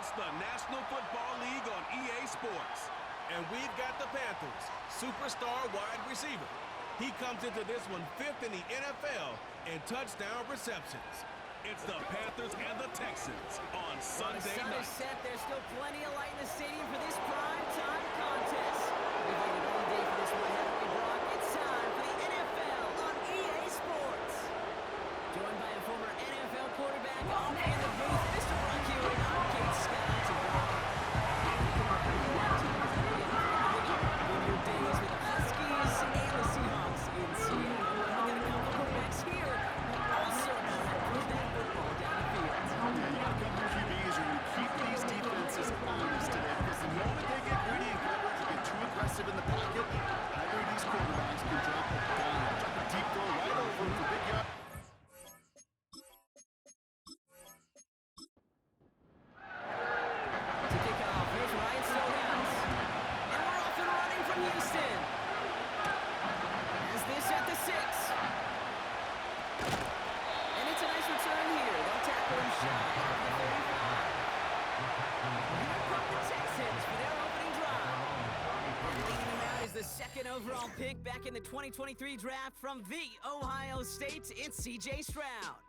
It's the National Football League on EA Sports. And we've got the Panthers' superstar wide receiver. He comes into this one 5th in the NFL in touchdown receptions. It's the Panthers and the Texans on Sunday night. The sun is set. There's still plenty of light in the stadium for this prime-time contest. We've waited all day for this one, haven't we, Brock? It's time for the NFL on EA Sports. Joined by a former NFL quarterback on in the booth, Mr. Brock here, and I'm Kate Scott. To Brock. In your days with the Huskies and the Seahawks in Seattle. We've got a couple quarterbacks here who also know how to move that football down the field. You got a couple of QBs who will keep these defenses honest today, because the moment they get greedy in coverage or get too aggressive in the pocket, either of these quarterbacks can drop a dime, drop a deep throw right over them for big yards. To kick off, here's Ryan Stonehouse. And we're off and running from Houston. As this at the 6. And it's a nice return here. They'll tackle him shy of the 35. Here come the Texans for their opening drive. And leading them out is the 2nd overall pick back in the 2023 draft from the Ohio State. It's C.J. Stroud.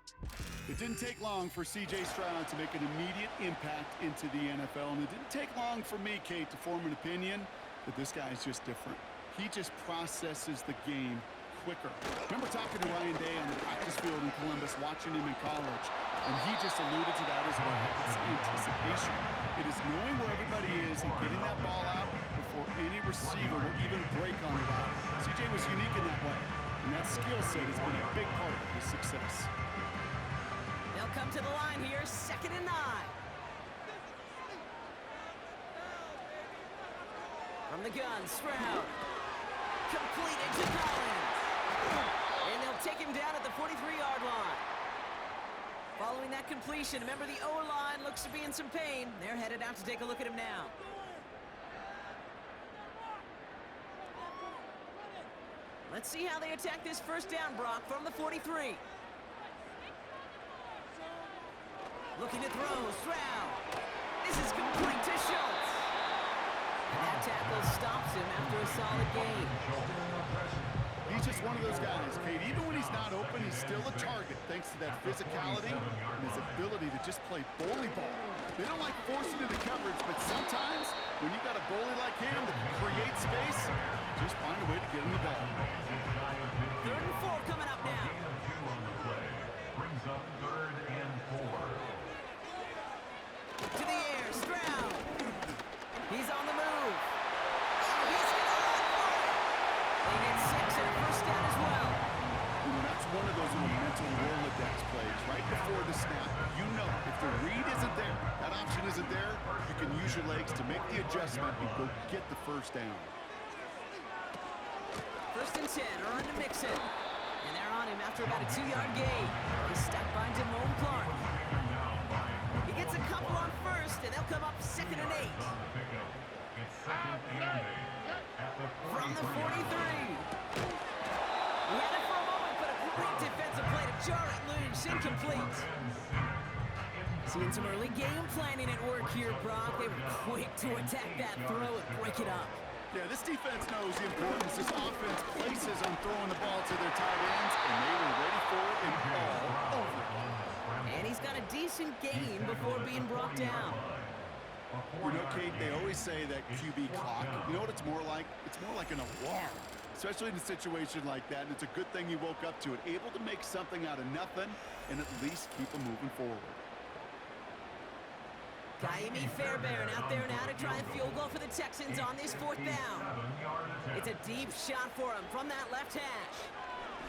It didn't take long for C.J. Stroud to make an immediate impact into the NFL, and it didn't take long for me, Kate, to form an opinion that this guy is just different. He just processes the game quicker. Remember talking to Ryan Day on the practice field in Columbus, watching him in college, and he just alluded to that as well. It's anticipation. It is knowing where everybody is and getting that ball out before any receiver will even break on it out. C.J. was unique in that way, and that skill set has been a big part of his success. They'll come to the line here, 2nd and 9. From the gun, Stroud. Completed to Collins. And they'll take him down at the 43-yard line. Following that completion, remember the O-line looks to be in some pain. They're headed out to take a look at him now. Let's see how they attack this first down, Brock, from the 43. Looking to throw, Stroud. This is complete to Schultz. And that tackle stops him after a solid gain. He's just one of those guys, Kate. Even when he's not open, he's still a target thanks to that physicality and his ability to just play bully ball. They don't like forcing into coverage, but sometimes when you got a bully like him that can create space, just find a way to get him the ball. 3rd and 4 coming up now. Brings up 3rd and 4. To the air, Stroud. He's on the move. Oh, he's going to run for it. They get 6 and a first down as well. You know, that's one of those little mental Rolodex plays right before the snap. You know, if the read isn't there, that option isn't there, you can use your legs to make the adjustment and go get the first down. 1st and 10, run to Mixon. And they're on him after about a 2-yard gain. He's stopped by Damone Clark. He gets a couple on 1st, and they'll come up 2nd and 8. From the 43. We had it for a moment, but a great defensive play to jar it loose. Incomplete. Seeing some early game planning at work here, Brock. They were quick to attack that throw and break it up. Yeah, this defense knows the importance this offense places on throwing the ball to their tight ends, and they were ready for it and all over it. And he's got a decent gain before being brought down. You know, Kate, they always say that QB clock, you know what it's more like? It's more like an alarm, especially in a situation like that, and it's a good thing he woke up to it, able to make something out of nothing and at least keep him moving forward. Kaimi Fairbairn out there now to try a field goal for the Texans on this 4th down. It's a deep shot for him from that left hash.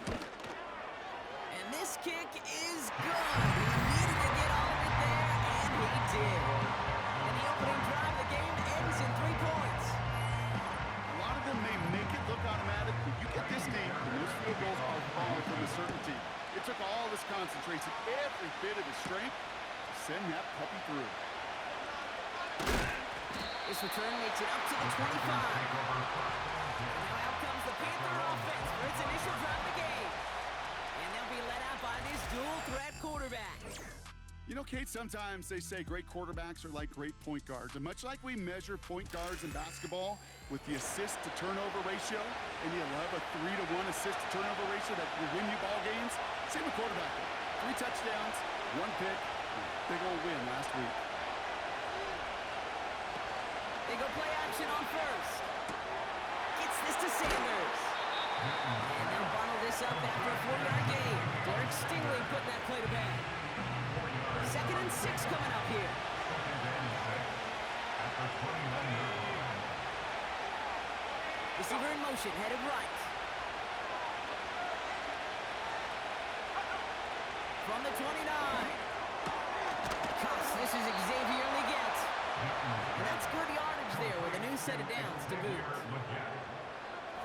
And this kick is good. He needed to get all of it there, and he did. And the opening drive of the game ends in 3 points. A lot of them may make it look automatic, but you get this deep, and those field goals are far from a certainty. It took all this concentration, every bit of his strength, to send that puppy through. This return makes it up to the 25. And now out comes the Panther offense for its initial drive of the game. And they'll be let out by this dual-threat quarterback. You know, Kate, sometimes they say great quarterbacks are like great point guards. And much like we measure point guards in basketball with the assist-to-turnover ratio, and you'll have a 3-to-1 assist-to-turnover ratio that will win you ball games, same with quarterbacking. 3 touchdowns, 1 pick, big old win last week. They go play action on first. Gets this to Sanders. And they'll bottle this up after a 4-yard gain. Derek Stingley putting that play to bed. 2nd and 6 coming up here. Receiver in motion, headed right. From the 29. This is Xavier Leggett. And that's good yardage there with a new set of downs to boot.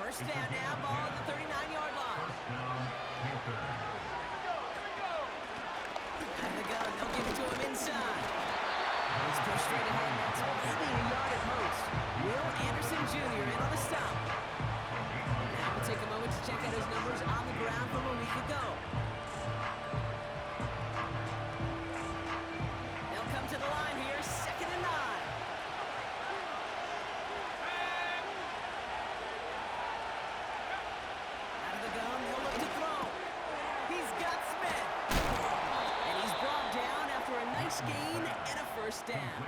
First down now, ball at the 39-yard line. And the gun, they'll give it to him inside. He's pushed straight ahead. That's maybe a yard at most. Will Anderson Jr. in on the stop. Now we'll take a moment to check out his numbers on the ground from a week ago. They'll come to the line here, 2nd and 9. Out of the gun, they'll look to throw. He's got Smith. And he's brought down after a nice gain and a first down.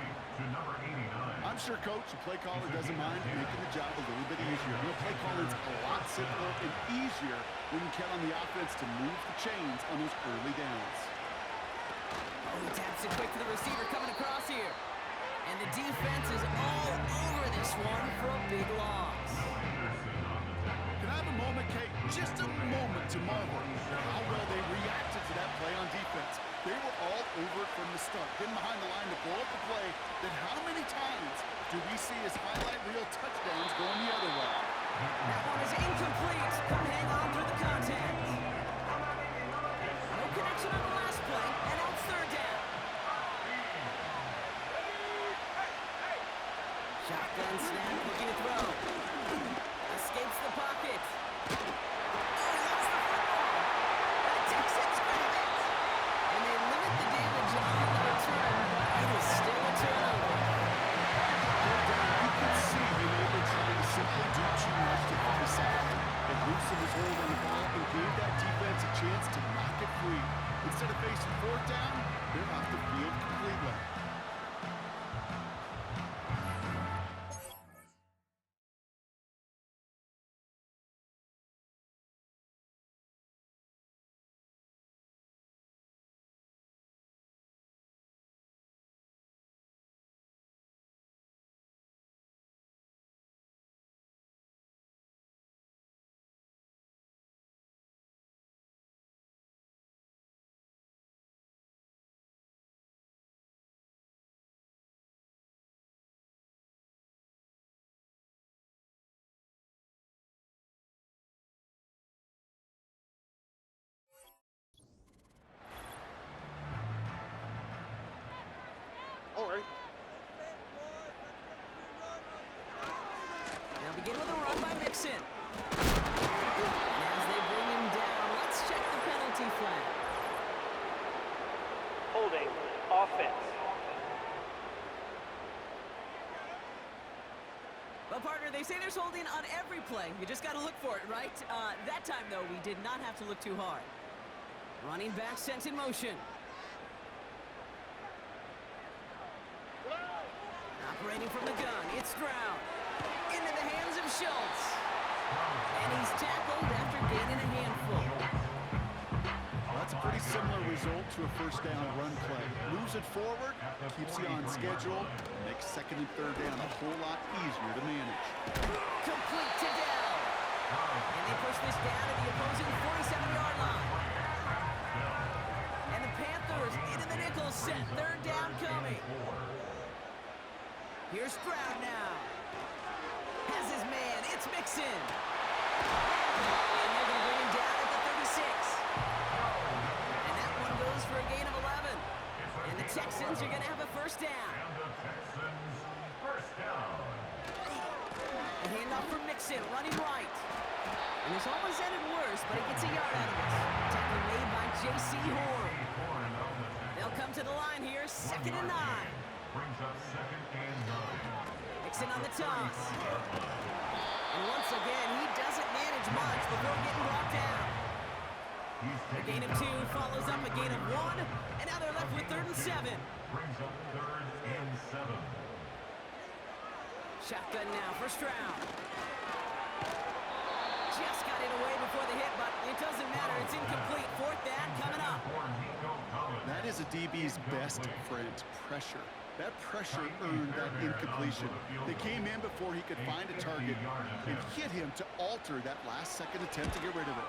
I'm sure, Coach, the play caller doesn't mind making the job a little bit easier. You know, play calling's a lot simpler and easier when you count on the offense to move the chains on those early downs. Oh, he taps it quick to the receiver coming across here. And the defense is all over this one for a big loss. Can I have a moment, Kate? Just a moment to marvel at how well they reacted to that play on defense. They were all over it from the start, getting behind the line to blow up the play. Then how many times do we see his highlight reel touchdowns going the other way? That one is incomplete. Come hang on through the contact. No connection on the last play, and now it's 3rd down. Shotgun snap, looking to throw. Escapes the pocket. Oh, he lost the football. And the Texans grab it. And they limit the damage on the return, but it is still a turnover. You could see they were trying to simply do too much to hit the side. They loosened his hold on the ball and gave that defense a chance to knock it free. Instead of facing 4th down, they're off the field completely. Now begin with a run by Mixon. As they bring him down, let's check the penalty flag. Holding, offense. Well, partner, they say there's holding on every play. You just got to look for it, right? That time, though, we did not have to look too hard. Running back sent in motion. Operating from the gun, it's Stroud. Into the hands of Schultz. And he's tackled after gaining a handful. Well, that's a pretty similar result to a first down run play. Moves it forward, keeps you on schedule, makes 2nd and 3rd down a whole lot easier to manage. Complete to Dell. And they push this down to the opposing 47-yard line. And the Panthers into the nickel set. 3rd down coming. Here's Stroud now. Has his man. It's Mixon. And they're going to bring him down at the 36. And that one goes for a gain of 11. And the Texans are going to have a first down. A handoff for Mixon, running right. And this almost ended worse, but he gets a yard out of it. Tackle made by J.C. Horn. They'll come to the line here, 2nd and 9. Brings up 2nd and 9. Mixon on the toss. And once again, he doesn't manage much before getting brought down. A gain of 2 follows up a gain of 1, and now they're left with 3rd and 7. Brings up 3rd and 7. Shotgun now, first round. Just got it away before the hit, but it doesn't matter. It's incomplete. 4th down coming up. That is a DB's best friend, pressure. That pressure earned that incompletion. They came in before he could find a target and hit him to alter that last-second attempt to get rid of it.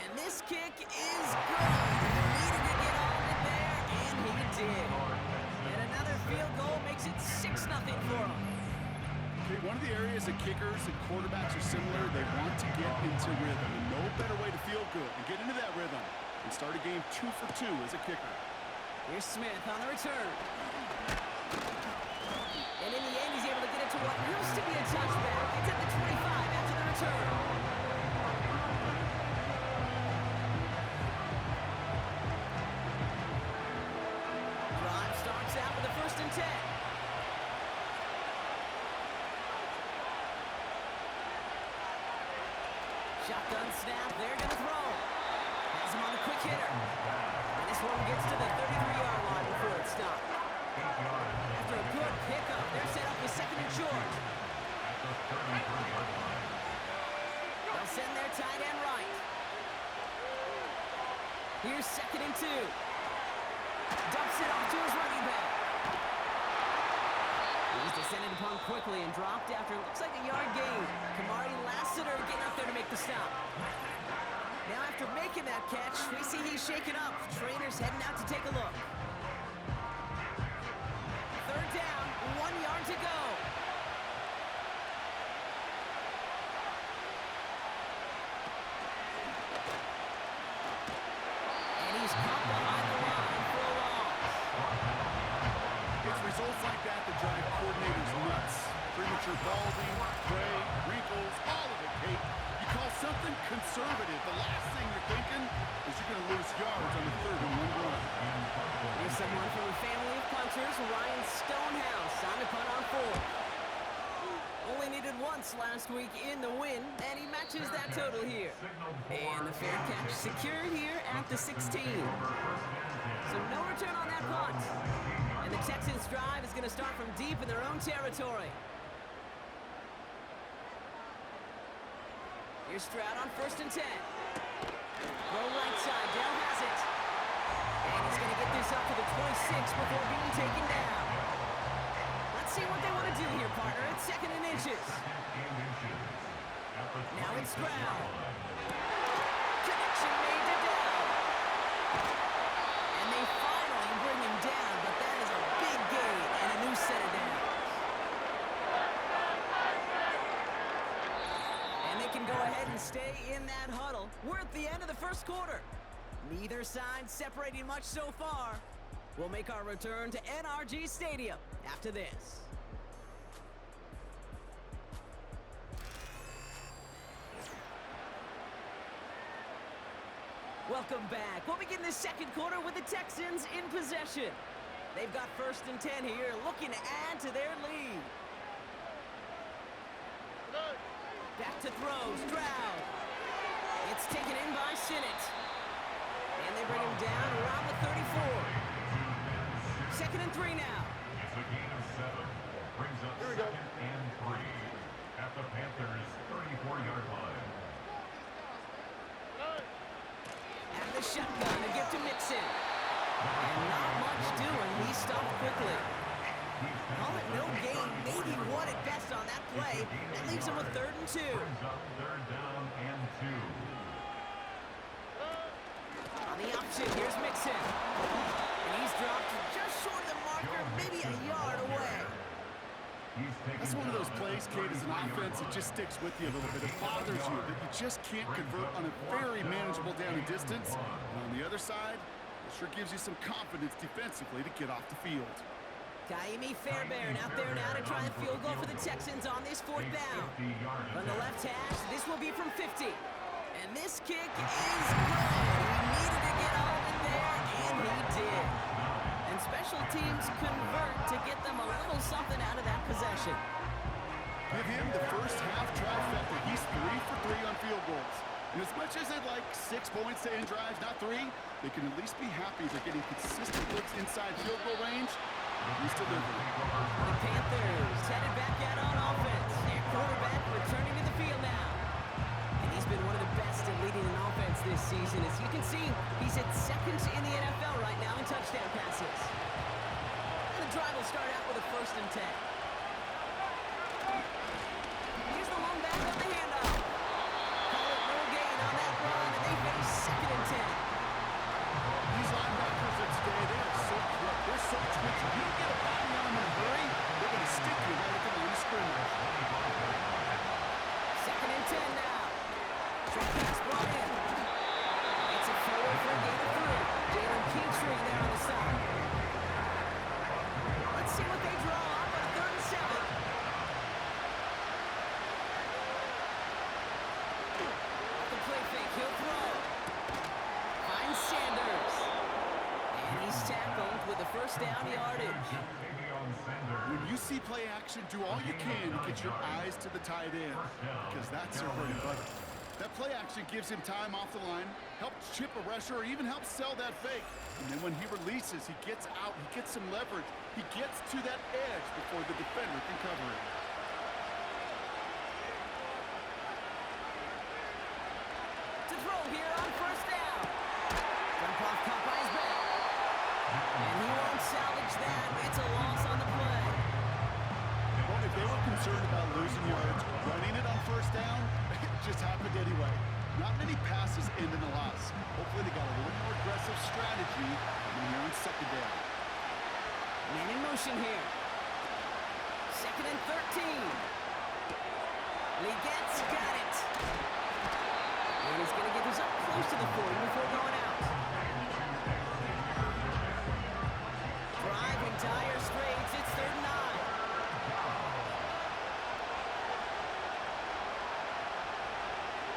And this kick is good. He needed to get all of it there, and he did. And another field goal makes it 6-0 for him. Okay, one of the areas that kickers and quarterbacks are similar, they want to get into rhythm. And no better way to feel good and get into that rhythm and start a game 2 for 2 as a kicker. Here's Smith on the return. And in the end, he's able to get it to what used to be a touchback. It's at the 25 after the return. Drive starts out with a 1st and 10. Shotgun snap, they're going to throw. Has him on a quick hitter. And this one gets to the 33-yard line before it stopped. After a good pickup, they're set up with 2nd and short. They'll send their tight end right. Here's 2nd and 2. Dumps it off to his running back. He's descended upon quickly and dropped after looks like a yard gain. Kamari Lassiter getting up there to make the stop. Now after making that catch, we see he's shaken up. Trainer's heading out to take a look. 3rd down, 1 yard to go. And he's caught behind the line for a loss. It's results like that that drive coordinators nuts. Premature balding, gray, wrinkles, all of it, Kate. You call something conservative, the last thing you're thinking is you're going to lose yards on the 3rd and 1 run. Here's someone from a family of punters, Ryan Stonehouse, on to punt on 4th. Only needed once last week in the win, and he matches that total here. And the fair catch secured here at the 16. So no return on that punt. And the Texans' drive is going to start from deep in their own territory. Here's Stroud on 1st and 10. Throw right side, Dell has it. And he's going to get this up to the 26 before being taken down. Let's see what they want to do here, partner. It's 2nd and inches. Now it's Stroud. Connection made to Dell. And they finally bring him down, but that is a big gain and a new set of downs. And they can go ahead and stay in that huddle. We're at the end of the 1st quarter. Neither side separating much so far. We'll make our return to NRG Stadium after this. Welcome back. We'll begin the 2nd quarter with the Texans in possession. They've got 1st and 10 here, looking to add to their lead. Back to throw, Stroud. It's taken in by Sinnott. And they bring him down around the 34. 2nd and 3 now. It's a gain of 7. Brings up 2nd and 3 at the Panthers' 34-yard line. And the shotgun to give to Mixon. And not much doing. He stopped quickly. Call it no gain, maybe 1 at best on that play. That leaves him with 3rd and 2. Brings up 3rd down and 2. On the option, here's Mixon. And he's dropped just short of the marker, maybe a yard away. That's one of those plays, Kate, as an offense, it just sticks with you a little bit. It bothers you that you just can't convert on a very manageable down and distance. And on the other side, it sure gives you some confidence defensively to get off the field. Kaimi Fairbairn out there now to try a field goal for the Texans on this 4th down. From the left hash, this will be from 50. And this kick is good. He needed to get all of it there, and he did. And And special teams convert to get them a little something out of that possession. Give him the first half trifecta. He's 3 for 3 on field goals. And as much as they'd like 6 points to end drives, not 3, they can at least be happy they're getting consistent looks inside field goal range. He's delivering. The Panthers headed back out on offense. Their quarterback returning to the field now. And he's been one of the best at leading an offense this season. As you can see, he's at second in the NFL right now in touchdown passes. And the drive will start out with a 1st and 10. Here's the long back of the handoff. Call it no gain on that run, and they finish 2nd and 10. These linebackers at today, they are so quick. They're so twitchy. You don't get a body on them in a hurry, they're going to stick you right at the line of scrimmage. 2nd and 10 now. Short pass brought in. It's a forward for a gain of 3. Jalen Keytree there on the side. Let's see what they draw up on 3rd and 7. Off the play fake, he'll throw. Finds Sanders. And he's tackled with the 1st down yardage. When you see play action, do all you can to get your eyes to the tight end, because that's their bread and butter. That play action gives him time off the line, helps chip a rusher, or even helps sell that fake. And then when he releases, he gets out, he gets some leverage. He gets to that edge before the defender can cover it. To throw here on 1st down. Dump off Popeye's back. And he won't salvage that. It's a loss on the play. Well, if they were concerned about losing yards, running it on 1st down, it just happened anyway. Not many passes end in a loss. Hopefully they got a little more aggressive strategy when you're on 2nd down. Man in motion here. 2nd and 13. Legette's got it. And he's going to get this up close to the 40 before going out. Driving Dire Straits. It's 3rd and 9.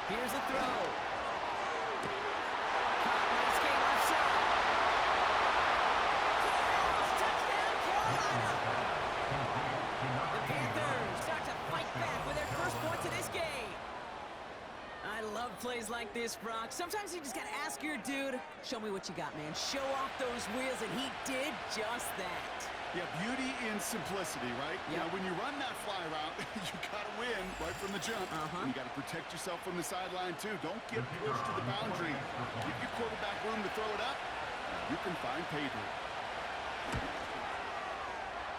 Here's a throw. Nice game left side. Touchdown, Carolina. The Panthers start to fight back with their 1st points of this game. I love plays like this, Brock. Sometimes you just got to ask your dude, show me what you got, man. Show off those wheels, and he did just that. Yeah, beauty in simplicity, right? Yep. Now, when you run that fly route, you got to win right from the jump. And you got to protect yourself from the sideline, too. Don't get pushed to the boundary. Give your quarterback room to throw it up. You can find pay dirt.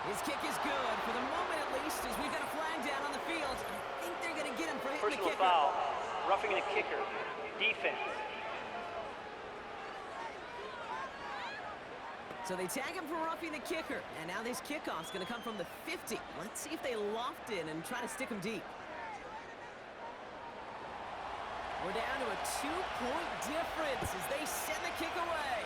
His kick is good, for the moment at least, as we've got a flag down on the field. I think they're going to get him for hitting the Personal kicker. foul. Roughing the kicker. Defense. So they tag him for roughing the kicker, and now this kickoff's going to come from the 50. Let's see if they loft in and try to stick him deep. We're down to a 2-point difference as they send the kick away.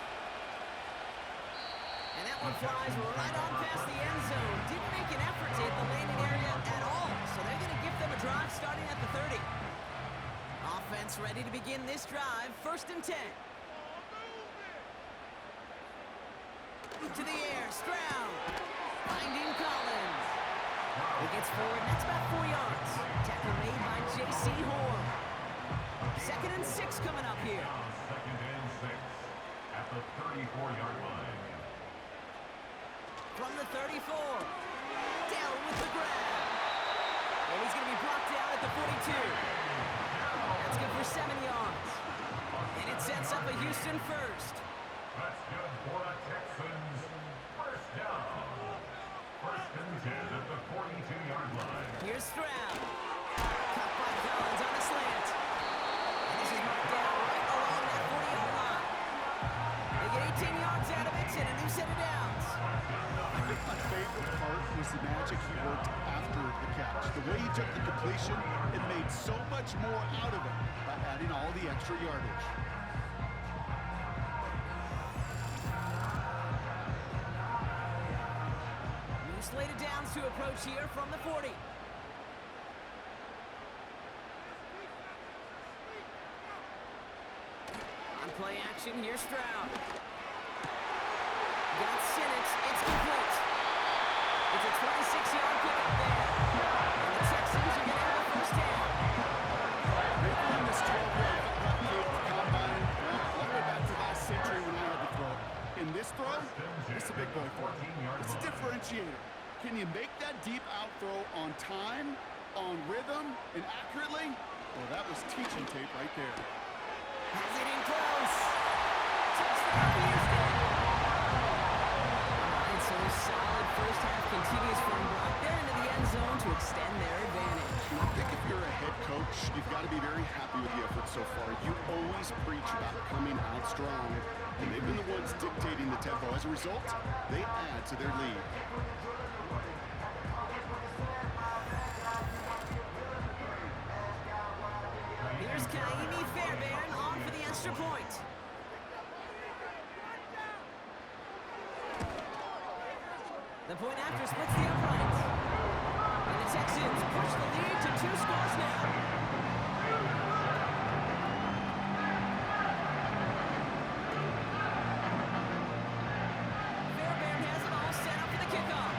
And that one flies right on past the end zone. Didn't make an effort to hit the landing area at all, so they're going to give them a drive starting at the 30. Offense ready to begin this drive, 1st and 10. To the air, Stroud. Finding Collins. He gets forward, that's about 4 yards. Tackle made by J.C. Horn. 2nd and 6 coming up here. 2nd and 6 at the 34-yard line. From the 34. Down with the grab. And he's going to be brought down at the 42. That's good for 7 yards. And it sets up a Houston 1st. That's good for the Texans. 1st down. 1st and 10 at the 42-yard line. Here's Stroud. Caught by Collins on a slant. And this is marked down right along that 40-yard line. They get 18 yards out of it and a new set of downs. I think my favorite part was the magic he worked after the catch. The way he took the completion, it made so much more out of it by adding all the extra yardage. New slated downs to approach here from the 40. On play action, here's Stroud. got Sinix. It's complete. It's a 26-yard pickup there. And the Texans are going to have a first down. They've run this 12-yard run the combine all the way back to last century when I had the throw. In this throw, it's a big boy throw. It's a differentiator. Can you make that deep out throw on time, on rhythm, and accurately? Well, that was teaching tape right there. Has it in close. Touchdown, Houston. And so a solid first half continues from Brock. They're into the end zone to extend their advantage. I think if you're a head coach, you've got to be very happy with the effort so far. You always preach about coming out strong, and they've been the ones dictating the tempo. As a result, they add to their lead. Here's Kaimi Fairbairn on for the extra point. The point after splits the upright. And the Texans push the lead to 2 scores now. Fairbairn has it all set up for the kickoff.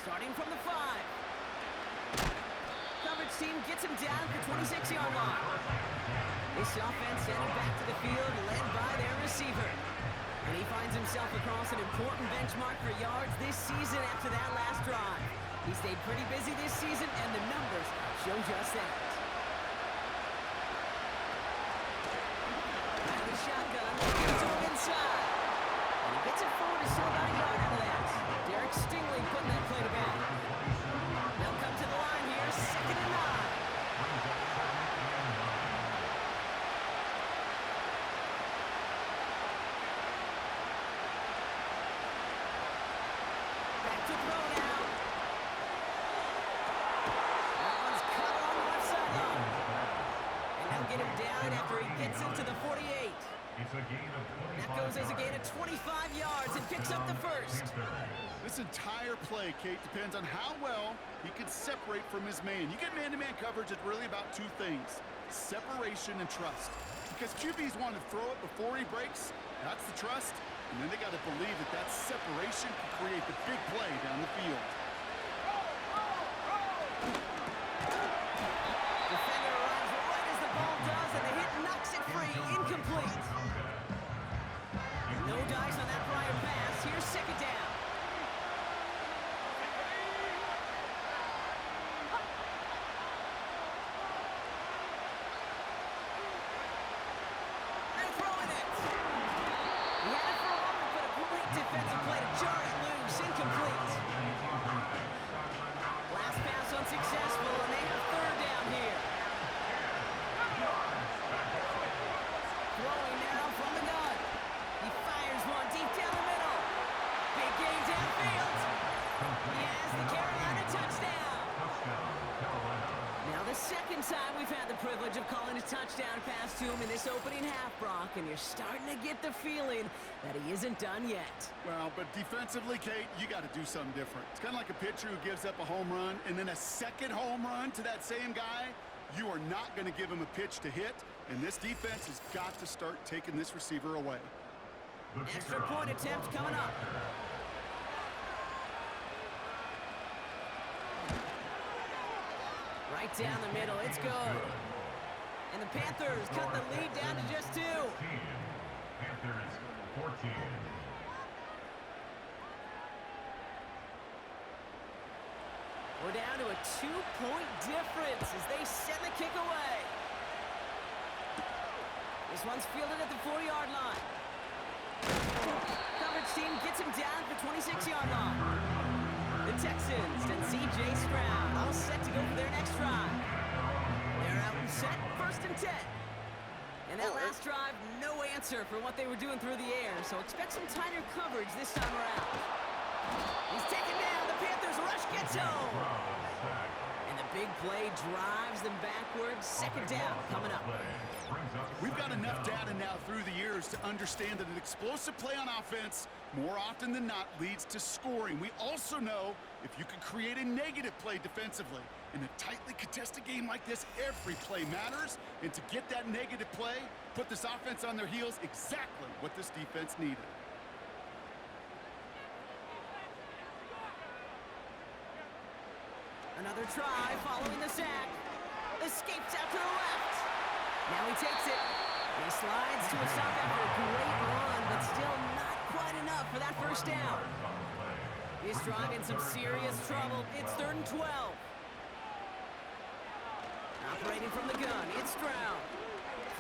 Starting from the 5. Coverage team gets him down at the 26-yard line. This offense headed back to the field, led by their receiver. And he finds himself across an important benchmark for yards this season after that last drive. He stayed pretty busy this season, and the numbers show just that. Out of the shotgun, gives to him inside. And he gets it forward to still about a yard out of that. Derek Stingley putting that play to bed. They'll come to the line here, 2nd and 9. To throw now. That one's cut along the left sideline. And they'll get him down after he gets into the 48. It's a gain of 25 That goes as a gain of 25 yards and picks up the first. This entire play, Kate, depends on how well he can separate from his man. You get man-to-man coverage, it's really about 2 things: separation and trust. Because QBs want to throw it before he breaks. That's the trust. And then they got to believe that that separation can create the big play down the field. Defender arrives right as the ball does, and the hit knocks it free. Incomplete. No dice on that prior pass. Here's 2nd down. They're throwing it. He had it for a moment, but a great defensive play to jar it loose. Incomplete. Last pass unsuccessful, and they have 3rd down here. Throwing now from the gun. He fires one deep down the middle. Big gain downfield. He has the Carolina touchdown. Now the 2nd time we've had the privilege of calling a touchdown pass to him in this opening half, Brock, and you're starting to get the feeling that he isn't done yet. Well, but defensively, Kate, you got to do something different. It's kind of like a pitcher who gives up a home run and then a 2nd home run to that same guy. You are not going to give him a pitch to hit, and this defense has got to start taking this receiver away. Extra point attempt coming up. Right down the middle, it's good. And the Panthers cut the lead down to just 2. Panthers 14. We're down to a 2-point difference as they send the kick away. This one's fielded at the 4-yard line. Coverage team gets him down at the 26-yard line. The Texans and C.J. Stroud all set to go for their next drive. They're out and set, 1st and 10. And that last drive, no answer for what they were doing through the air, so expect some tighter coverage this time around. He's taken down. The Panthers rush gets home. And the big play drives them backwards. 2nd down coming up. We've got enough data now through the years to understand that an explosive play on offense more often than not leads to scoring. We also know if you can create a negative play defensively, In a tightly contested game like this, every play matters. And to get that negative play, put this offense on their heels, exactly what this defense needed. Another try following the sack. Escapes out to the left. Now he takes it. He slides to a stop after a great run, but still not quite enough for that first down. He's drive in some serious trouble. It's 3rd and 12. Operating from the gun, it's Stroud.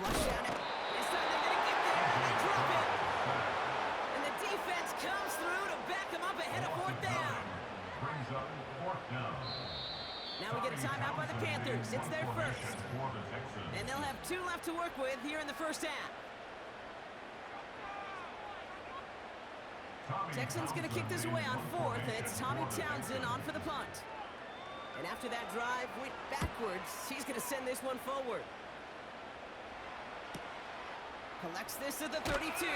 Flush down it. This time they're going to get there, and they drop it. And the defense comes through to back them up ahead of 4th down. Brings up 4th down. Now we get a timeout by the Panthers. It's their first. And they'll have 2 left to work with here in the first half. Texans going to kick this away on 4th, and it's Tommy Townsend on for the punt. And after that drive went backwards, he's going to send this one forward. Collects this at the 32.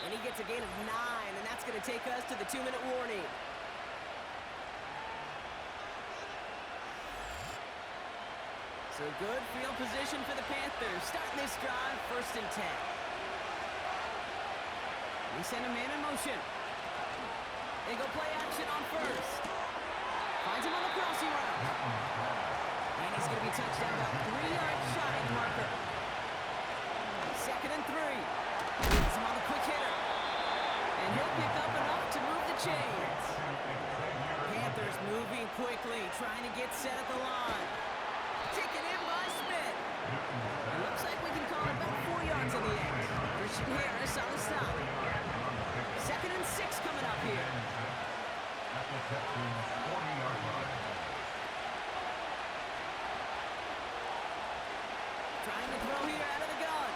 And he gets a gain of 9, and that's going to take us to the 2-minute warning. So good field position for the Panthers. Starting this drive, 1st and 10. We send a man in motion. They go play action on 1st. Finds him on the crossing route. And he's going to be touched down about 3-yard shy of the marker. 2nd and 3. Gets him on the quick hitter. And he'll pick up enough to move the chains. Panthers moving quickly, trying to get set at the line. Taken in by Smith. It looks like we can call it about 4 yards on the edge. Christian Harris on the stop. 2nd and 6 coming up here. At the Texans' 40-yard line. Trying to throw here out of the gun.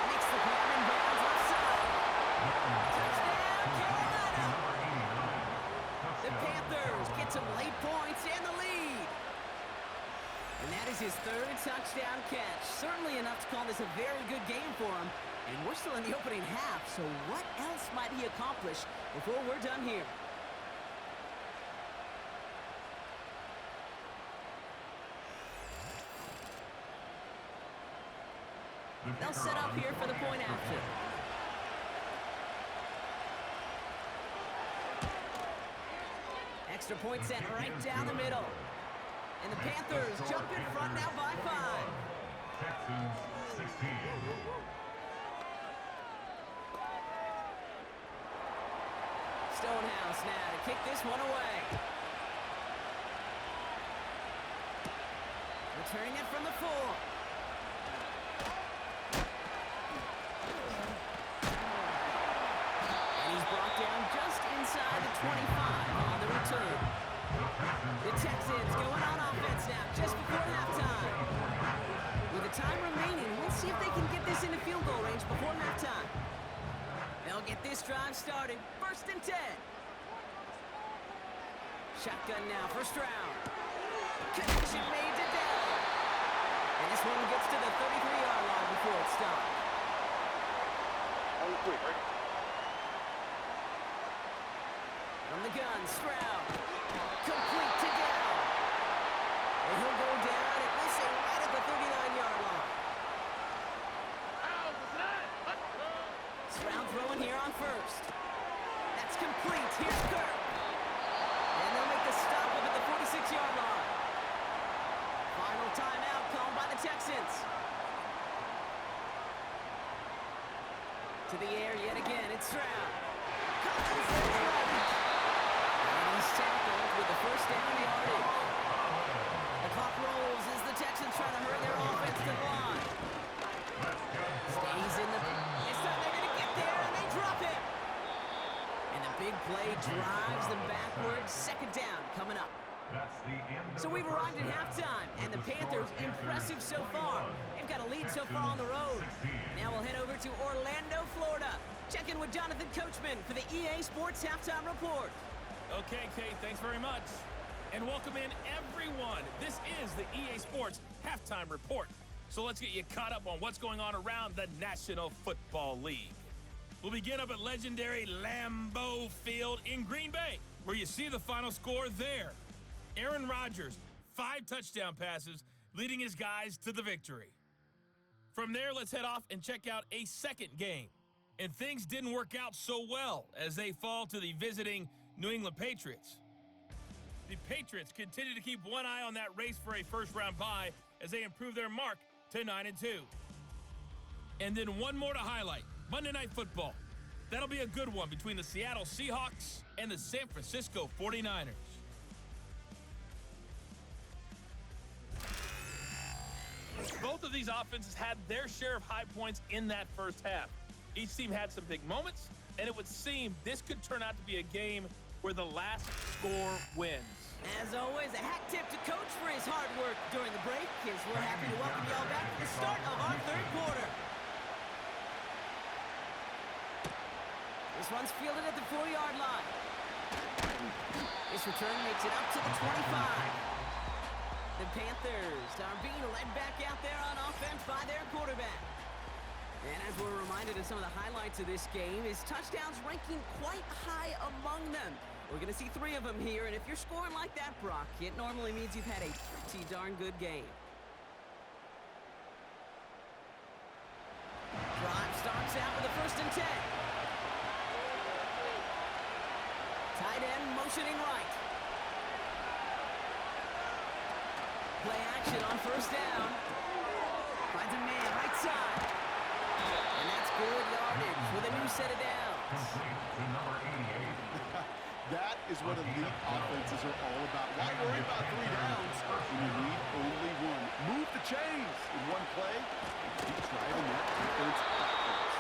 Makes the grab and bounds offside. Touchdown, Carolina. The Panthers get some late points and the lead. And that is his 3rd touchdown catch. Certainly enough to call this a very good game for him. And we're still in the opening half, so what else might he accomplish before we're done here? They'll set up here for the point after. Extra point set right down the middle. And the Panthers jump in front now by 5. Texans 16. Stonehouse now to kick this one away. Returning it from the 4. And he's brought down just inside the 25 on the return. The Texans going on offense now just before halftime. With the time remaining, we'll see if they can get this into field goal range before halftime. They'll get this drive started. 1st and 10. Shotgun now for Stroud. Connection made to Dell. And this one gets to the 33-yard line before it's stopped. From the gun, Stroud. Complete to Dell. And he'll go down and missing right at the 39-yard line. Stroud throwing here on 1st. That's complete. Here's Kirk. And they'll make the stop up at the 46-yard line. Final timeout called by the Texans. To the air yet again. It's Stroud. And he's tackled with the 1st down yardage. The clock rolls as the Texans try to hurry their offense to the line. Stays in the... This time they're going to get there, and they drop him. And the big play drives them backwards. 2nd down coming up. So we've arrived at halftime, and the Panthers impressive so far. They've got a lead so far on the road. Now we'll head over to Orlando, Florida. Check in with Jonathan Coachman for the EA Sports Halftime Report. Okay, Kate, thanks very much. And welcome in, everyone. This is the EA Sports Halftime Report. So let's get you caught up on what's going on around the National Football League. We'll begin up at legendary Lambeau Field in Green Bay, where you see the final score there. Aaron Rodgers, 5 touchdown passes, leading his guys to the victory. From there, let's head off and check out a second game. And things didn't work out so well as they fall to the visiting New England Patriots. The Patriots continue to keep one eye on that race for a first-round bye as they improve their mark to 9-2. And then one more to highlight, Monday Night Football. That'll be a good one between the Seattle Seahawks and the San Francisco 49ers. Both of these offenses had their share of high points in that first half. Each team had some big moments, and it would seem this could turn out to be a game where the last score wins. As always, a hat tip to Coach for his hard work during the break, as we're happy to welcome y'all back to the start of our third quarter. This one's fielded at the 4-yard line. This return makes it up to the 25. The Panthers are being led back out there on offense by their quarterback. And as we're reminded of some of the highlights of this game, his touchdowns ranking quite high among them. We're going to see 3 of them here, and if you're scoring like that, Brock, it normally means you've had a pretty darn good game. Drive starts out with a 1st and 10. Tight end motioning right. Play action on 1st down. Finds a man right side. And that's good yardage with a new set of downs. That is what elite offenses are all about. Why worry about 3 downs when you need only 1? Move the chains in one play and keep driving that defense backwards.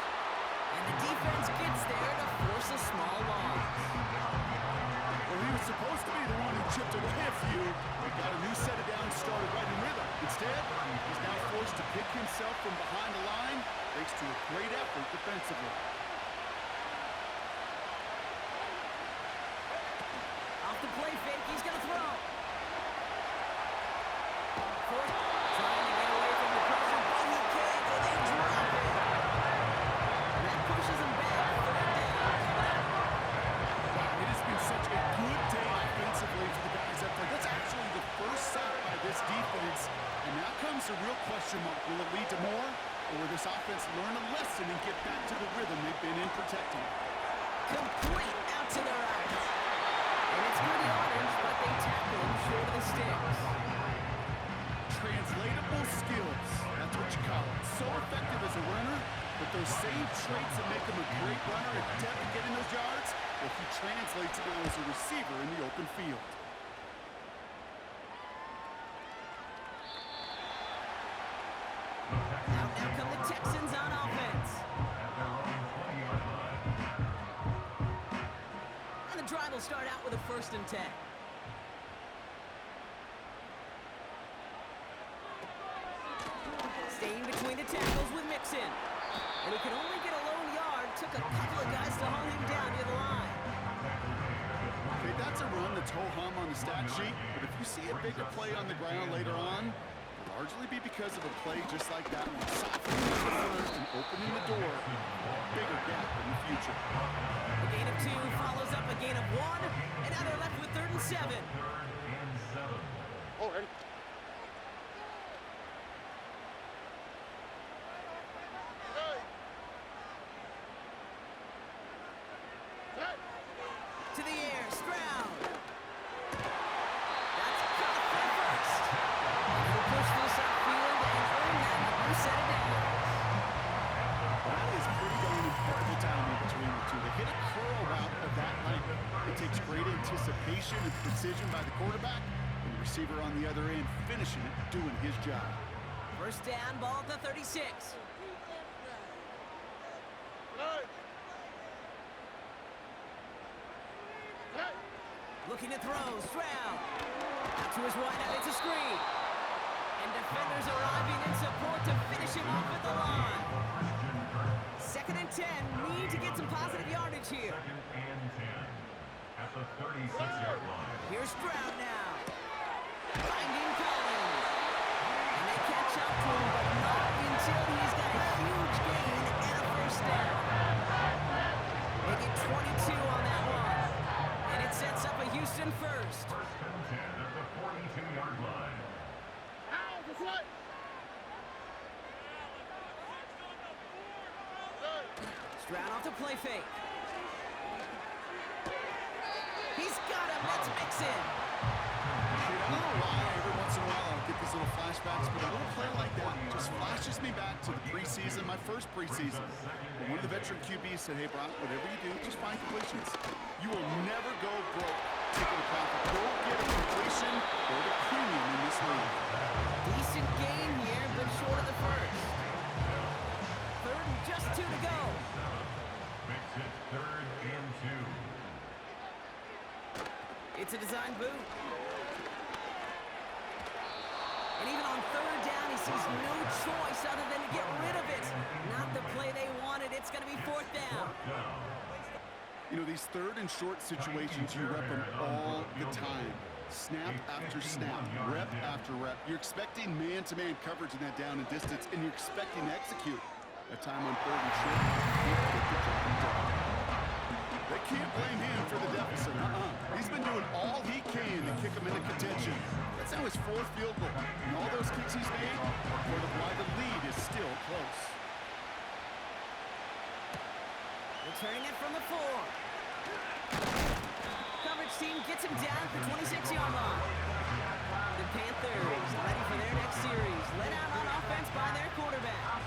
And the defense gets there to force a small loss. Well, he was supposed to be the one who chipped away a few and got a new set of downs started right in rhythm. Instead, he's now forced to pick himself from behind the line thanks to a great effort defensively. Off the play fake, he's going to throw. Fourth, trying to get away from the pressure, but he can't, and they drop it. And that pushes him back. 3rd down. It has been such a good day offensively for the guys up there. That's actually the first sack by this defense. And now comes the real question mark. Will it lead to more? Or will this offense learn a lesson and get back to the rhythm they've been in protecting? Complete out to the right. And it's good yardage, but they tackle him short of the sticks. Translatable skills. That's what you call it. So effective as a runner, but those same traits that make him a great runner at depth and getting those yards, well, he translates it now as a receiver in the open field. Now come the Texans on offense. And the drive will start out with a 1st and 10. Staying between the tackles with Mixon. And he could only get a lone yard. Took a couple of guys to haul him down near the line. Okay, that's a run that's ho-hum on the stat sheet, but if you see a bigger play on the ground later on, it'll largely be because of a play just like that one, softening the front and opening the door for a bigger gap in the future. A gain of 2 follows up a gain of 1, and now they're left with 3rd and 7. Oh, ready? To the air, Stroud. That's caught for 1st. And he'll push this upfield and earn that new set of downs. That is pretty darn impeccable timing between the two. To hit a curl route of that length, it takes great anticipation and precision by the quarterback, and the receiver on the other end finishing it, doing his job. 1st down, ball at the 36. Looking to throw, Stroud. Out to his wideout, it's a screen. And defenders arriving in support to finish him off at the line. 2nd and 10, need to get some positive yardage here. 2nd and 10 at the 36-yard line. Here's Stroud now. Finding Collins. And they catch up to him, but not until he's got a huge gain and a 1st down. They get 22 on that one. And it sets up a Houston 1st. 1st and 10 at the Stroud off the play fake. He's got him. Let's mix it. I don't know why every once in a while I'll get these little flashbacks, but a little play like that just flashes me back to the preseason, my first preseason. When one of the veteran QBs said, hey, Brock, whatever you do, just find completions. You will never go broke taking a profit. Go get a completion or the premium in this league. Decent game here, but short of the first. Third and just 2 to go. Makes it 3rd and 2. It's a design boot. And even on 3rd down, he sees no choice other than to get rid of it. Not the play they wanted. It's going to be 4th down. You know, these 3rd and short situations, you rep them all the time. Snap after snap, rep after rep. You're expecting man-to-man coverage in that down and distance, and you're expecting to execute. That time on 3rd and short, he put the job done. They can't blame him for the deficit. He's been doing all he can to kick them into contention. That's now his 4th field goal. And all those kicks he's made are part of why the lead is still close. Returning it from the 4. Coverage team gets him down at the 26-yard line. The Panthers ready for their next series. Let out on offense by their quarterback.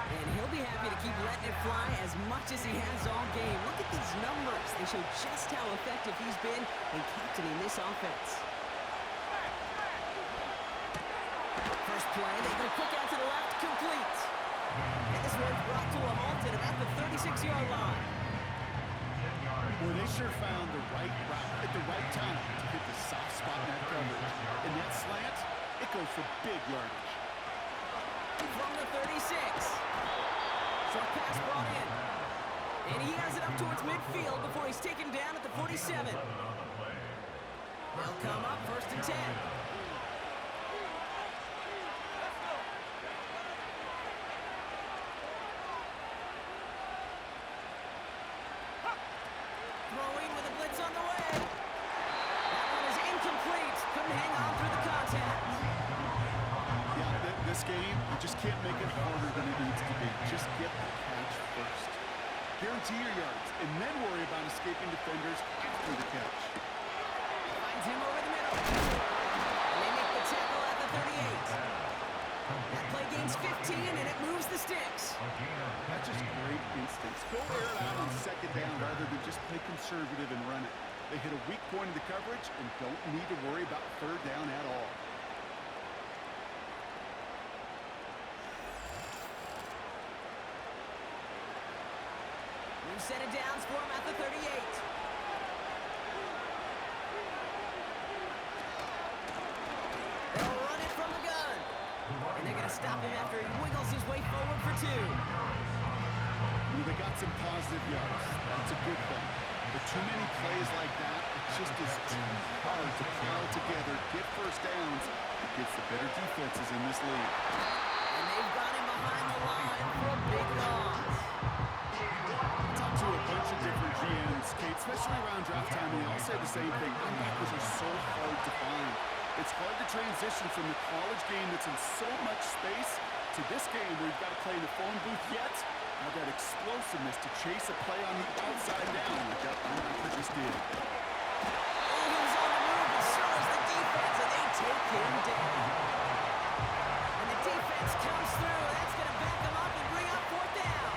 And he'll be happy to keep letting it fly as much as he has all game. Look at these numbers. They show just how effective he's been in captaining this offense. First play, they go quick out to the left, complete. And this one's brought to a halt at about the 36-yard line. Well, they sure found the right route at the right time to hit the soft spot in that coverage. And that slant, it goes for big yardage. From the 36. Short pass brought in. And he has it up towards midfield before he's taken down at the 47. They'll come up 1st and 10. Throwing with a blitz on the way. That one is incomplete. Couldn't hang on through the contact. Yeah, this game, you just can't make it harder than it needs to be. Just get the catch first. Guarantee your yards, and then worry about escaping defenders after the catch. Finds him over the middle. And they make the tackle at the 38. That play gains 15, and it moves the sticks. That's just great instincts. Go air it out on 2nd down rather than just play conservative and run it. They hit a weak point in the coverage and don't need to worry about 3rd down at all. New set of downs for him at the 38. They'll run it from the gun. And they're going to stop him after he wiggles his way forward for 2. Well, they got some positive yards. That's a good thing. But too many plays like that, it just is too hard to plow together, get 1st downs against the better defenses in this league. And they've got him behind the line for a big loss. Talk to a bunch of different GMs, Kate, especially around draft time, and they all say the same thing. Linebackers are so hard to find. It's hard to transition from the college game that's in so much space to this game where you've got to play in the phone booth yet. Have that explosiveness to chase a play on the outside down like that linebacker just did. Eagles on the move, but so is the defense, and they take him down. And the defense comes through. That's going to back them up and bring up 4th down.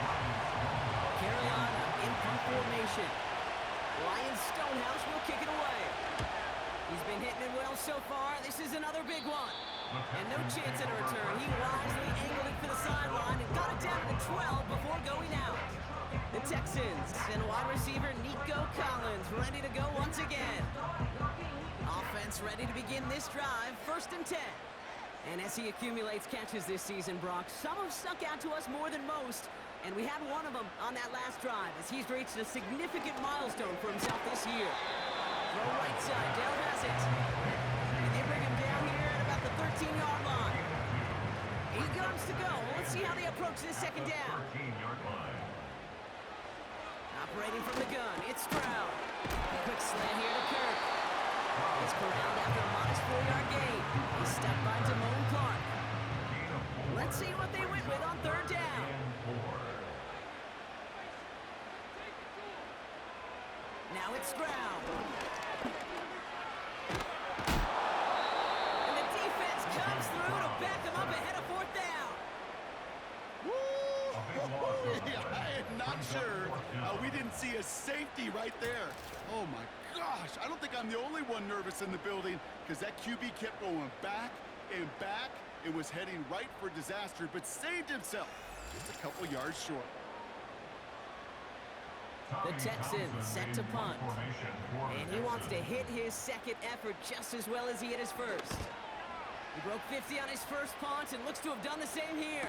Carolina in punt formation. Ryan Stonehouse will kick it away. He's been hitting it well so far. This is another big one. And no chance at a return. He wisely angled it for the sideline and got it down to the 12 before going out. The Texans and wide receiver Nico Collins ready to go once again. Offense ready to begin this drive, 1st and 10. And as he accumulates catches this season, Brock, some have stuck out to us more than most. And we had one of them on that last drive as he's reached a significant milestone for himself this year. Throw right side, Dell has it. And they bring him down here at about the 13-yard line. 8 yards to go. Let's see how they approach this 2nd down. Operating from the gun, it's Stroud. Quick slant here to Kirk. It's corralled after a modest 4-yard gain. He's stopped by Damone Clark. Let's see what they went with on 3rd down. Now it's Stroud. And the defense comes through to back him up ahead of fourth down. Yeah, I am not sure we didn't see a safety right there. Oh, my gosh. I don't think I'm the only one nervous in the building because that QB kept going back and back. It was heading right for disaster, but saved himself. Just a couple yards short. The Texans set to punt. And he wants to hit his second effort just as well as he hit his first. He broke 50 on his first punt and looks to have done the same here.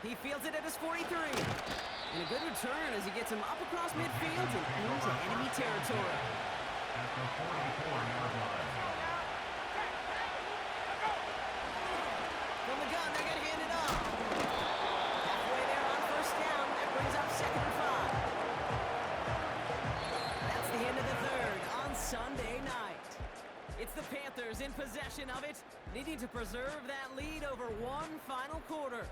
He fields it at his 43. And a good return as he gets him up across midfield and into enemy territory. At the 44-yard line. From the gun, they're going to hand it off. Halfway there on first down. That brings up 2nd and 5. That's the end of the third on Sunday night. It's the Panthers in possession of it, needing to preserve that lead over one final quarter.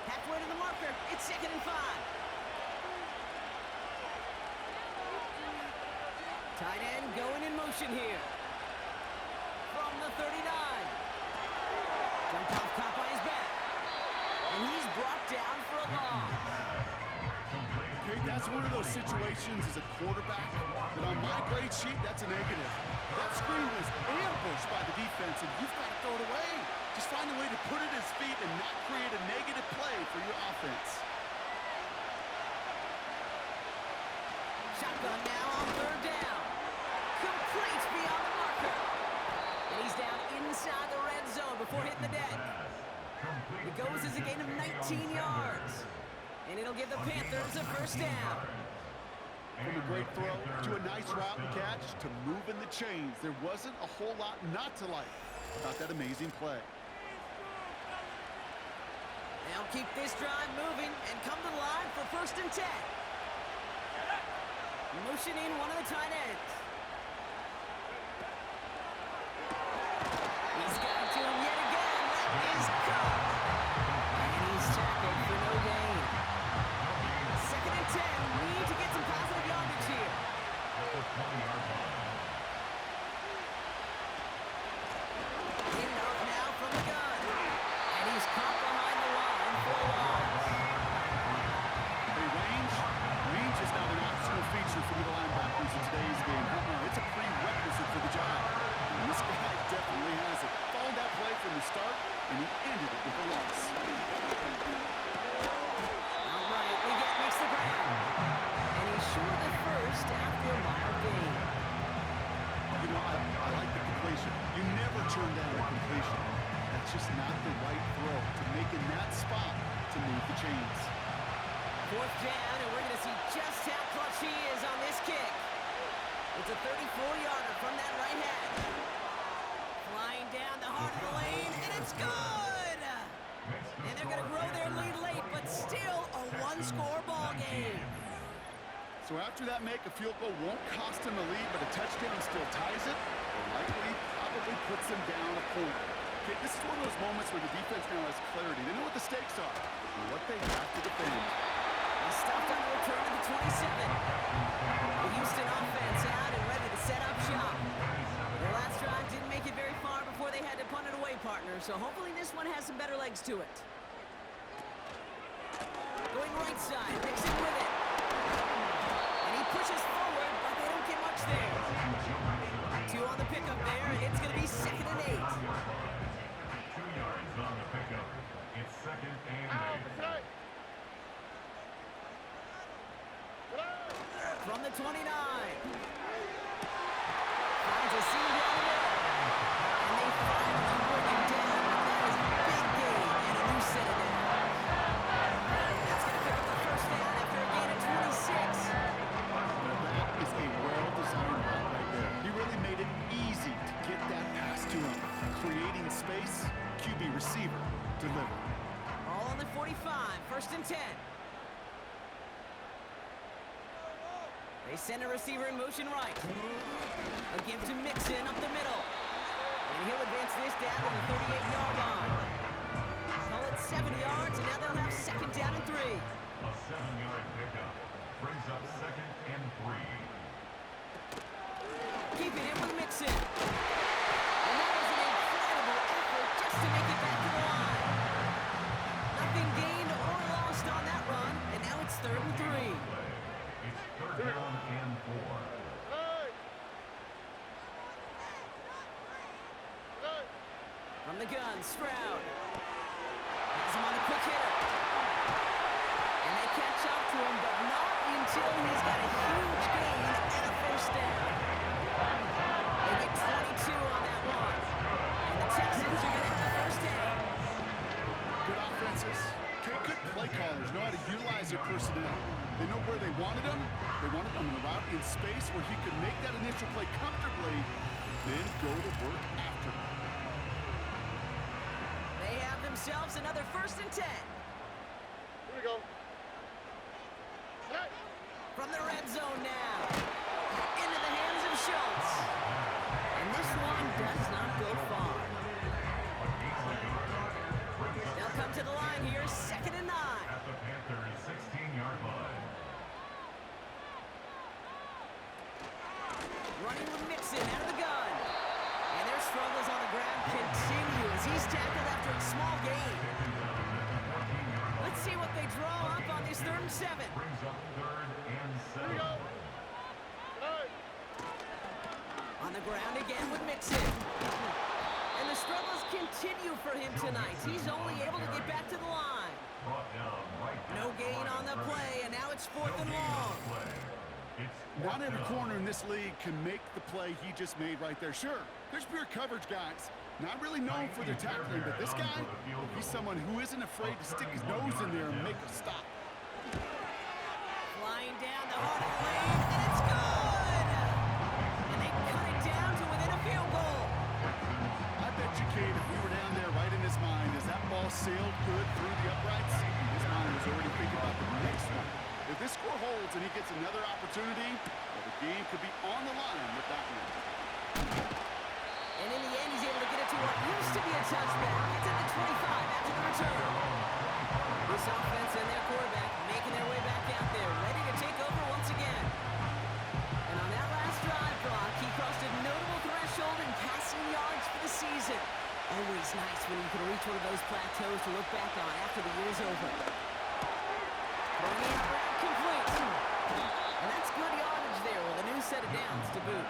Halfway to the marker. It's 2nd and 5. Tight end going in motion here. From the 39. Dump off caught by his back. And he's brought down for a loss. Okay, that's one of those situations as a quarterback that on my grade sheet, that's a negative. That screen was ambushed by the defense, and you've got to throw it away. Just find a way to put it at his feet and not create a negative play for your offense. Shotgun now on third down. Complete beyond the marker. And he's down inside the red zone before hitting the deck. It goes as a gain of 19 yards. And it'll give the Panthers a first down. From a great throw to a nice route and catch to moving the chains. There wasn't a whole lot not to like about that amazing play. They'll keep this drive moving and come to the line for 1st and 10. Motioning one of the tight ends. He's got it to him yet again. That is caught. And he's tackled for no gain. 2nd and 10. We need to get some positive yardage here. At the 20-yard line. Getting off now from the gun. And he's caught behind the line for a loss. Hey, range is not an optional feature for the linebackers in today's game. It's a prerequisite for the job. And this guy definitely has it. Followed that play from the start, and he ended it with a loss. All right, we get mixed the ground. And he's short at first after a mild gain. You know, I like the completion. You never turn down a completion. That's just not the right throw to make in that spot to move the chains. 4th down, and we're going to see just how clutch he is on this kick. It's a 34-yarder from that right hash. Flying down the heart of the lane, and it's good! And they're going to grow their lead late, but still a one-score ball game. So after that make, a field goal won't cost him a lead, but a touchdown still ties it, or likely probably puts them down a point. Okay, this is one of those moments where the defense now has clarity. They know what the stakes are and what they have to defend. He's stopped on the return to the 27. The Houston offense out and ready to set up shop. Their last drive didn't make it very far before they had to punt it away, partner, so hopefully this one has some better legs to it. Going right side, mixing with it. And he pushes forward, but they don't get much there. 2 on the pickup there, and it's going to be 2nd and 8. 2 yards on the pickup. It's 2nd and 8. From the 29. Finds a seam down the middle. And they finally bring him down. That is a big gain and a new set of downs. That's going to pick up the first down after a gain of 26. That is a well-designed route right there. He really made it easy to get that pass to him. Creating space, QB receiver, deliver. All on the 45, 1st and 10. They send a receiver in motion right. A give to Mixon up the middle. And he'll advance this down to the 38-yard line. 7 yards, and now they'll have second down and 3. A 7-yard pickup brings up 2nd and 3. Keeping it with Mixon. And that was an incredible effort just to make it back to the line. Nothing gained or lost on that run, and now it's 3rd and 3. It's 3rd down and 4. From the gun, Stroud. Has him on a quick hitter. And they catch up to him, but not until he's got a huge gain and a first down. They get 22 on that one. And the Texans are going to have the first down. Good offenses. Good play callers know how to utilize their personnel. They know where they wanted him. They wanted him in a route in space where he could make that initial play comfortably, then go to work after. They have themselves another 1st and 10. Here we go. Hey. From the red zone now. Into the hands of Schultz. And this one does not go far. They'll come to the line here, 2nd and 9. At the Panthers' 16-yard line. Running with Mixon out of the gun. And their struggles on the ground continue as he's tackled after a small gain. Let's see what they draw up on this 3rd and 7. Brings up 3rd and 7. Here we go. Hey. On the ground again with Mixon. And the struggles continue for him tonight. He's only able to get back to the line. Brought down right No gain on the play, and now it's 4th and long. Not every corner in this league can make the play he just made right there. Sure, there's pure coverage guys. Not really known for their tackling, but this guy, he's someone who isn't afraid to stick his nose in there and make a stop. Flying down the heart of the lane, and it's good! And they cut it down to within a field goal. I bet you, Kate, if we were down there right in his mind, as that ball sailed good through the uprights, his mind was already thinking about the next one. If this score holds and he gets another opportunity, well, the game could be on the line with that one. And in the end, he's able to get it to what used to be a touchback. It's at the 25 after the return. This offense and their quarterback making their way back out there, ready to take over once again. And on that last drive, Brock, he crossed a notable threshold in passing yards for the season. Always nice when you can reach one of those plateaus to look back on after the year's over. Throwing the out route complete. And that's good yardage there with a new set of downs to boot.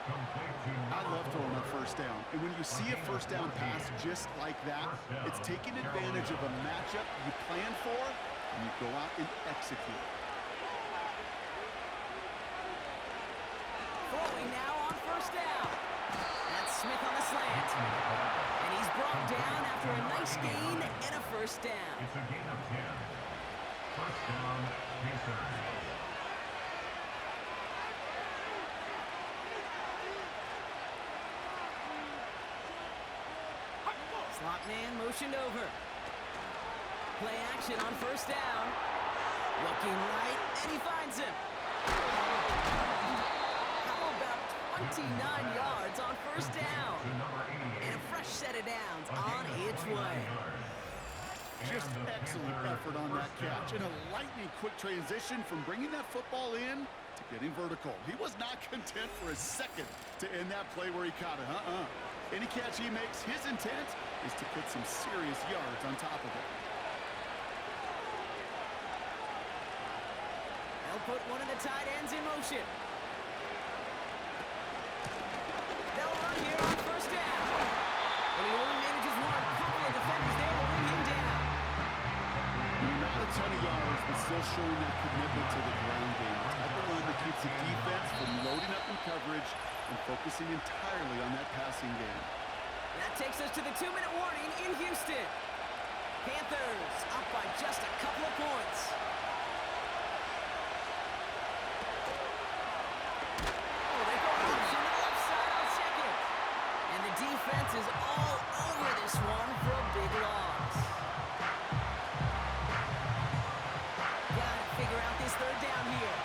I love throwing a first down. And when you see a first down pass just like that, it's taking advantage of a matchup you plan for, and you go out and execute. Throwing now on 1st down. That's Smith on the slant. And he's brought down after a nice gain and a first down. It's a gain of 10. First down, Panthers. Slot man motioned over. Play action on 1st down. Looking right, and he finds him. How about 29 yards on 1st down? And a fresh set of downs on its way. Just excellent effort on that catch. And a lightning-quick transition from bringing that football in to getting vertical. He was not content for a second to end that play where he caught it. Any catch he makes, his intent is to put some serious yards on top of it. They'll put one of the tight ends in motion. They'll run here on 1st down. And he only manages one. A couple of defenders there will bring him down. Not a ton of yards, but still showing that commitment to the ground game. The type of run that keeps the defense from loading up in coverage and focusing entirely on that passing game. That takes us to the 2-minute warning in Houston. Panthers up by just a couple of points. Oh, they go option to the left side on 2nd. And the defense is all over this one for a big loss. Gotta figure out this 3rd down here.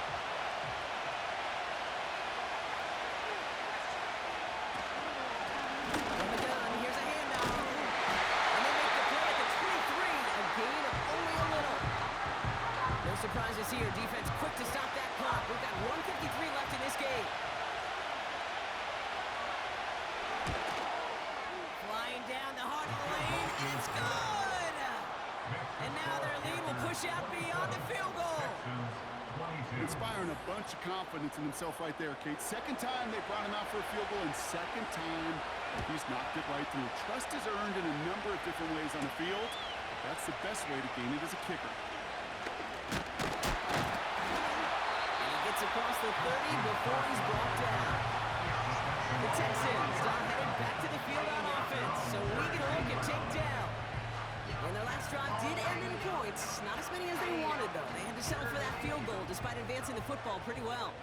From the gun, here's a handoff. And they make the play at the 23 shot beyond the field goal. Inspiring a bunch of confidence in himself right there, Kate. Second time they brought him out for a field goal, and second time he's knocked it right through. Trust is earned in a number of different ways on the field, but that's the best way to gain it as a kicker. And he gets across the 30 before he's brought down. The Texans are headed back to the field on offense, so we get a look at takedown. And their last drive did end in points. Not as many as they wanted, though. They had to settle for that field goal despite advancing the football pretty well.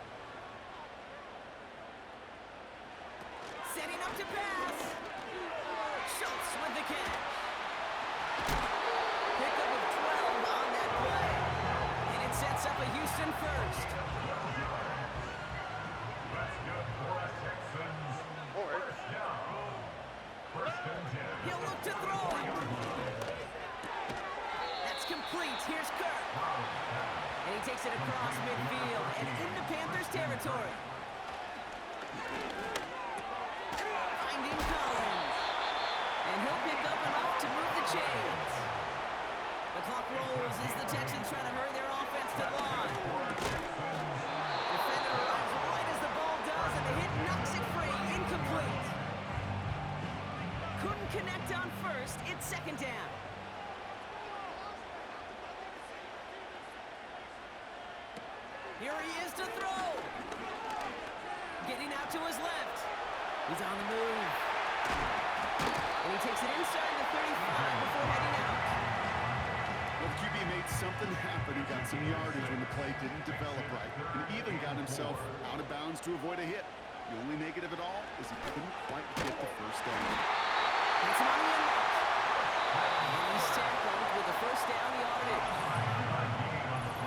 Setting up to pass. Schultz with the catch. Pickup of 12 on that play. And it sets up a Houston first. That's good for the Texans. First down. First and 10. He'll look to throw it. That's complete. Here's Kirk. And he takes it across midfield and into Panthers territory. Finding Collins. And he'll pick up enough to move the chains. The clock rolls as the Texans try to hurry their offense to the line. Defender arrives right as the ball does, and the hit knocks it free. Incomplete. Couldn't connect on first. It's second down. Here he is to throw. Getting out to his left. He's on the move. And he takes it inside the 35 before heading out. Well, the QB made something happen. He got some yardage when the play didn't develop right, and even got himself out of bounds to avoid a hit. The only negative at all is he couldn't quite get the first down. That's money in. And he's tackled with the first down yardage.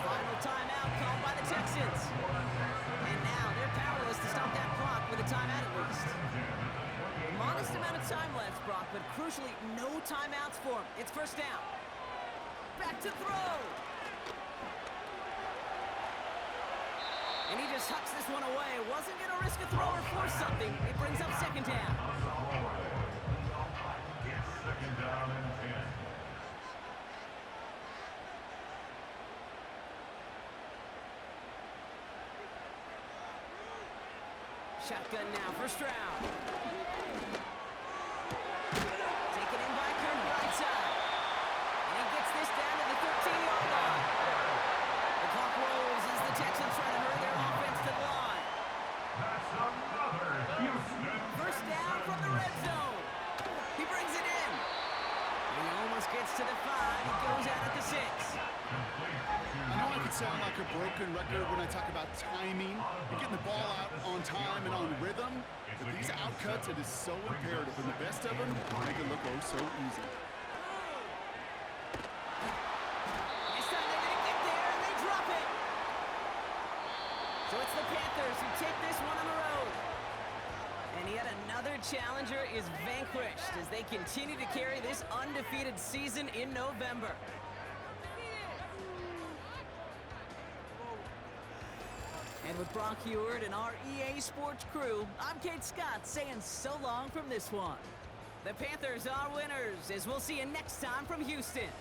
Final timeout called by the Texans. And now they're powerless to stop that clock with a timeout at least. Modest amount of time left, Brock, but crucially, no timeouts for him. It's first down. Back to throw. And he just hucks this one away. Wasn't going to risk a throw or force something. It brings up second down. It's second down and 10. Shotgun now for Stroud. Taken in by Kirk right side. And he gets this down to the 13-yard line. The clock rolls as the Texans try to hurry their offense to the line. That's another Houston. First down from the red zone. He brings it in. And he almost gets to the 5. He goes out at the 6. I know I could sound like a broken record when I talk about timing and getting the ball out on time and on rhythm, but these outcuts, it is so imperative, and the best of them make it look oh so easy. This time they're going to get there, and they drop it. So it's the Panthers who take this one on the road. And yet another challenger is vanquished as they continue to carry this undefeated season in November. And with Brock Heward and our EA Sports crew, I'm Kate Scott saying so long from this one. The Panthers are winners, as we'll see you next time from Houston.